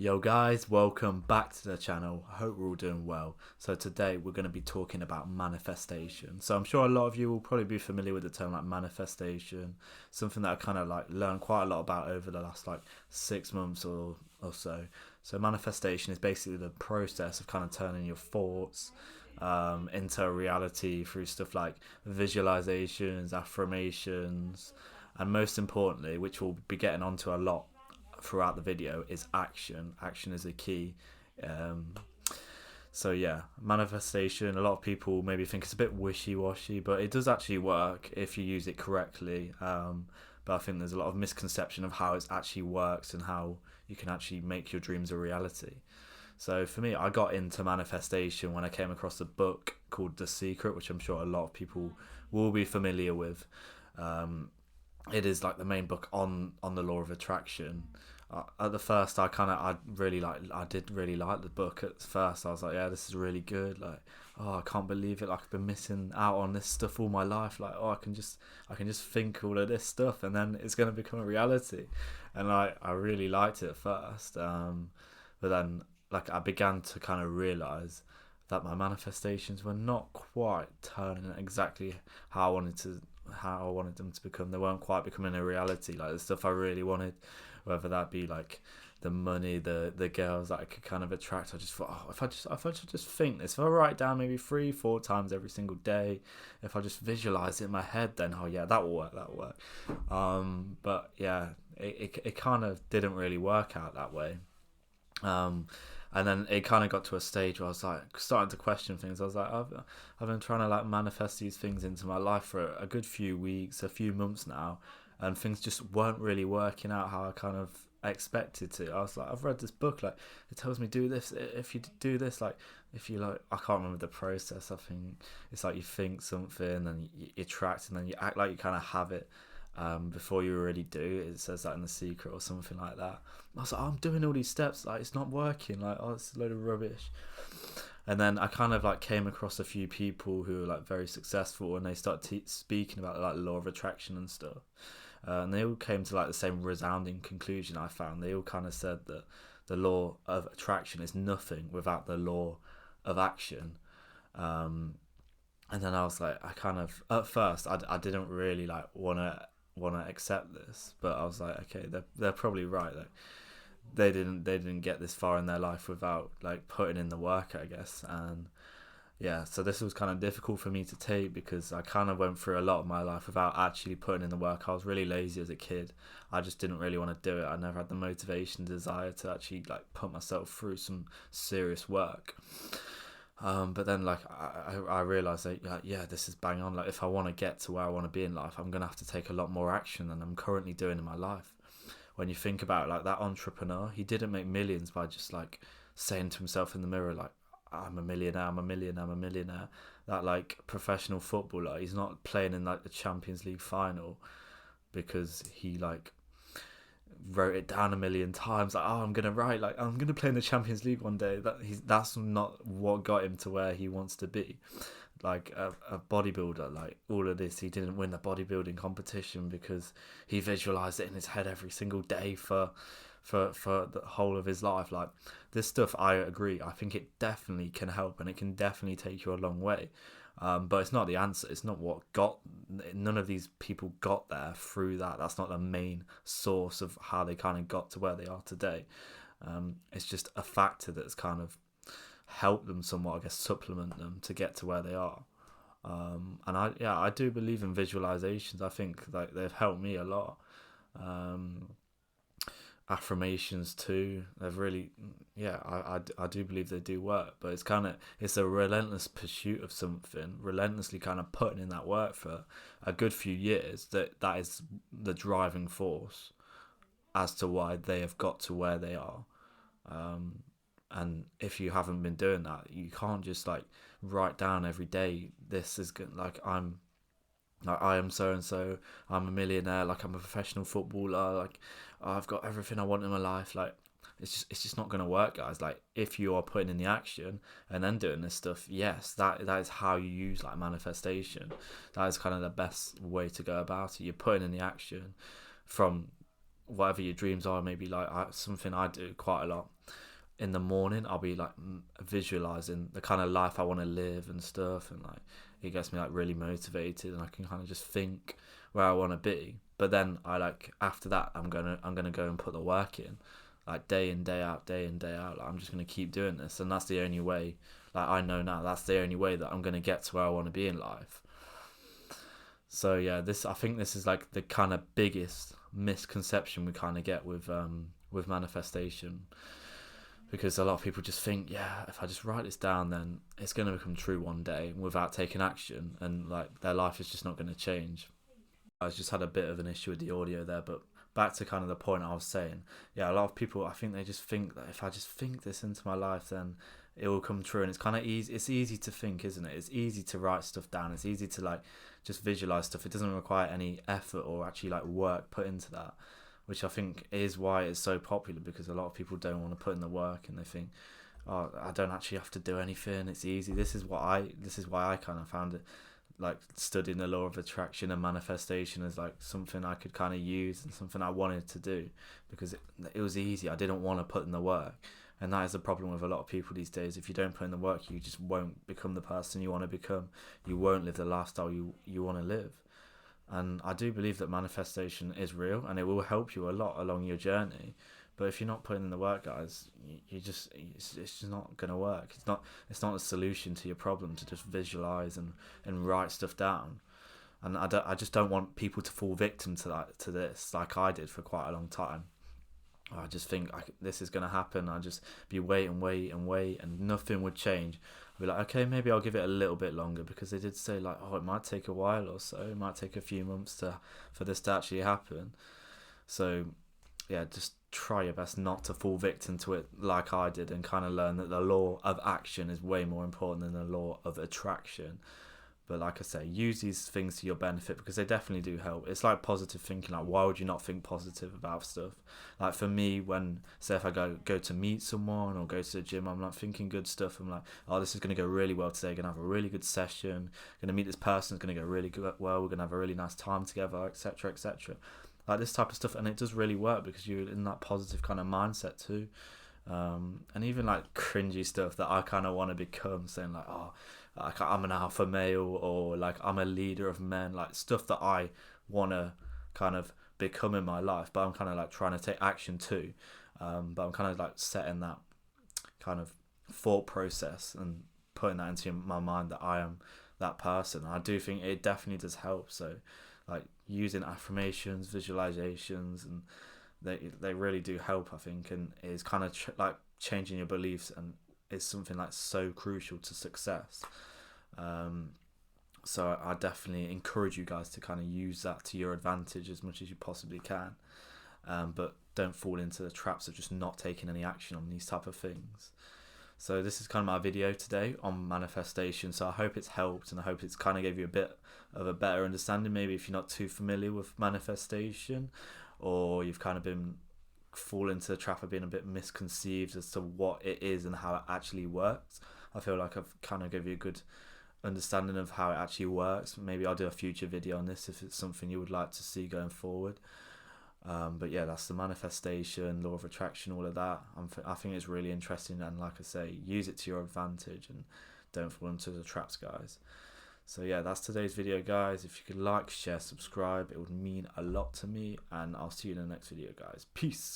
Yo guys, welcome back to the channel. I hope we're all doing well. So today we're going to be talking about manifestation. So I'm sure a lot of you will probably be familiar with the term like manifestation, something that I kind of like learned quite a lot about over the last like 6 months or so. So manifestation is basically the process of kind of turning your thoughts into reality through stuff like visualizations, affirmations, and most importantly, which we'll be getting onto a lot throughout the video, is action. Action is a key. Um, so yeah, manifestation. A lot of people maybe think it's a bit wishy-washy, but it does actually work if you use it correctly. But I think there's a lot of misconception of how it actually works and how you can actually make your dreams a reality. So for me, I got into manifestation when I came across a book called The Secret, which I'm sure a lot of people will be familiar with. Um, it is like the main book on the law of attraction. At the first, I did really like the book. At first, I was like, yeah, this is really good. Like, oh, I can't believe it. Like, I've been missing out on this stuff all my life. Like, oh, I can just think all of this stuff, and then it's gonna become a reality. And I really liked it at first. But then, like, I began to kind of realize that my manifestations were not quite turning exactly how I wanted them to become. They weren't quite becoming a reality. Like the stuff I really wanted, whether that be like the money, the girls that I could kind of attract. I just thought, oh, if I should just think this, if I write down maybe 3-4 times every single day, if I just visualize it in my head, then oh yeah, that will work. That will work. But yeah, it kind of didn't really work out that way. Um, and then it kind of got to a stage where I was like starting to question things. I was like, I've been trying to like manifest these things into my life for a good few weeks, a few months now, and things just weren't really working out how I kind of expected to. I was like, I've read this book, like it tells me do this. If you do this, like if you like, I can't remember the process. I think it's like you think something, and you attract, and then you act like you kind of have it before you already do. It says that in The Secret or something like that. I was like, oh, I'm doing all these steps, like it's not working. Like, oh, it's a load of rubbish. And then I kind of like came across a few people who are like very successful, and they start speaking about like law of attraction and stuff. And they all came to like the same resounding conclusion. I found they all kind of said that the law of attraction is nothing without the law of action. Um, and then I was like, I kind of at first I didn't really like want to accept this, but I was like, okay, they're probably right. Like they didn't get this far in their life without like putting in the work, I guess. And yeah, so this was kind of difficult for me to take because I kind of went through a lot of my life without actually putting in the work. I was really lazy as a kid. I just didn't really want to do it. I never had the motivation, desire to actually like put myself through some serious work. But then like I realized that yeah, this is bang on. Like if I want to get to where I want to be in life, I'm gonna have to take a lot more action than I'm currently doing in my life. When you think about it, like that entrepreneur, he didn't make millions by just like saying to himself in the mirror like, I'm a millionaire, I'm a millionaire, I'm a millionaire. That like professional footballer, he's not playing in like the Champions League final because he like wrote it down a million times. Like, oh, I'm gonna play in the Champions League one day. That's not what got him to where he wants to be. Like a bodybuilder, like all of this, he didn't win the bodybuilding competition because he visualized it in his head every single day for the whole of his life. Like this stuff, I agree. I think it definitely can help, and it can definitely take you a long way. But it's not the answer. It's not what got. None of these people got there through that. That's not the main source of how they kind of got to where they are today. It's just a factor that's kind of helped them somewhat, I guess, supplement them to get to where they are. And I do believe in visualizations. I think like they've helped me a lot. Um, Affirmations too, they've really, yeah, I do believe they do work, but it's a relentless pursuit of something, relentlessly kind of putting in that work for a good few years, that is the driving force as to why they have got to where they are. And if you haven't been doing that, you can't just like write down every day, this is good, like I am so and so, I'm a millionaire, like I'm a professional footballer, like I've got everything I want in my life. Like it's just not gonna work, guys. Like if you are putting in the action and then doing this stuff, yes, that is how you use like manifestation. That is kind of the best way to go about it. You're putting in the action from whatever your dreams are. Maybe like something I do quite a lot in the morning, I'll be like visualizing the kind of life I want to live and stuff, and like it gets me like really motivated, and I can kind of just think where I want to be. But then I like after that, I'm gonna go and put the work in, like day in day out, day in day out. Like, I'm just gonna keep doing this, and that's the only way. Like I know now, that's the only way that I'm gonna get to where I want to be in life. So yeah, I think this is like the kind of biggest misconception we kind of get with manifestation, because a lot of people just think, yeah, if I just write this down, then it's going to become true one day without taking action, and like their life is just not going to change. I just had a bit of an issue with the audio there, but back to kind of the point I was saying, yeah, a lot of people, I think they just think that if I just think this into my life, then it will come true. And it's kind of easy. It's easy to think, isn't it? It's easy to write stuff down. It's easy to like just visualize stuff. It doesn't require any effort or actually like work put into that, which I think is why it's so popular, because a lot of people don't want to put in the work, and they think, oh, I don't actually have to do anything. It's easy. This is why I kind of found it, like studying the law of attraction and manifestation as like something I could kind of use and something I wanted to do, because it was easy. I didn't want to put in the work. And that is the problem with a lot of people these days. If you don't put in the work, you just won't become the person you want to become. You won't live the lifestyle you want to live. And I do believe that manifestation is real, and it will help you a lot along your journey. But if you're not putting in the work, guys, it's just not gonna work. It's not a solution to your problem to just visualize and write stuff down. And I just don't want people to fall victim to this, like I did for quite a long time. I just think this is going to happen. I'll just be wait, and nothing would change. I'd be like, okay, maybe I'll give it a little bit longer, because they did say like, oh, it might take a while or so. It might take a few months for this to actually happen. So yeah, just try your best not to fall victim to it like I did, and kind of learn that the law of action is way more important than the law of attraction. But like I say, use these things to your benefit, because they definitely do help. It's like positive thinking. Like, why would you not think positive about stuff? Like for me, when say if I go to meet someone or go to the gym, I'm like thinking good stuff. I'm like, oh, this is going to go really well today. Going to have a really good session. Going to meet this person. It's going to go really good. Well, we're going to have a really nice time together, etc., etc. Like this type of stuff, and it does really work because you're in that positive kind of mindset too. And even like cringy stuff that I kind of want to become, saying like, oh, like I'm an alpha male, or like I'm a leader of men, like stuff that I want to kind of become in my life, but I'm kind of like trying to take action too. But I'm kind of like setting that kind of thought process and putting that into my mind that I am that person. I do think it definitely does help. So like using affirmations, visualizations, and they really do help, I think, and is kind of like changing your beliefs, and is something like so crucial to success. So I definitely encourage you guys to kind of use that to your advantage as much as you possibly can, but don't fall into the traps of just not taking any action on these type of things. So this is kind of my video today on manifestation. So I hope it's helped, and I hope it's kind of gave you a bit of a better understanding, maybe if you're not too familiar with manifestation, or you've kind of been fall into the trap of being a bit misconceived as to what it is and how it actually works. I feel like I've kind of give you a good understanding of how it actually works. Maybe I'll do a future video on this if it's something you would like to see going forward. But yeah, that's the manifestation, law of attraction, all of that. I think it's really interesting, and like I say, use it to your advantage and don't fall into the traps, guys. So yeah, that's today's video, guys. If you could like, share, subscribe, it would mean a lot to me, and I'll see you in the next video, guys. Peace.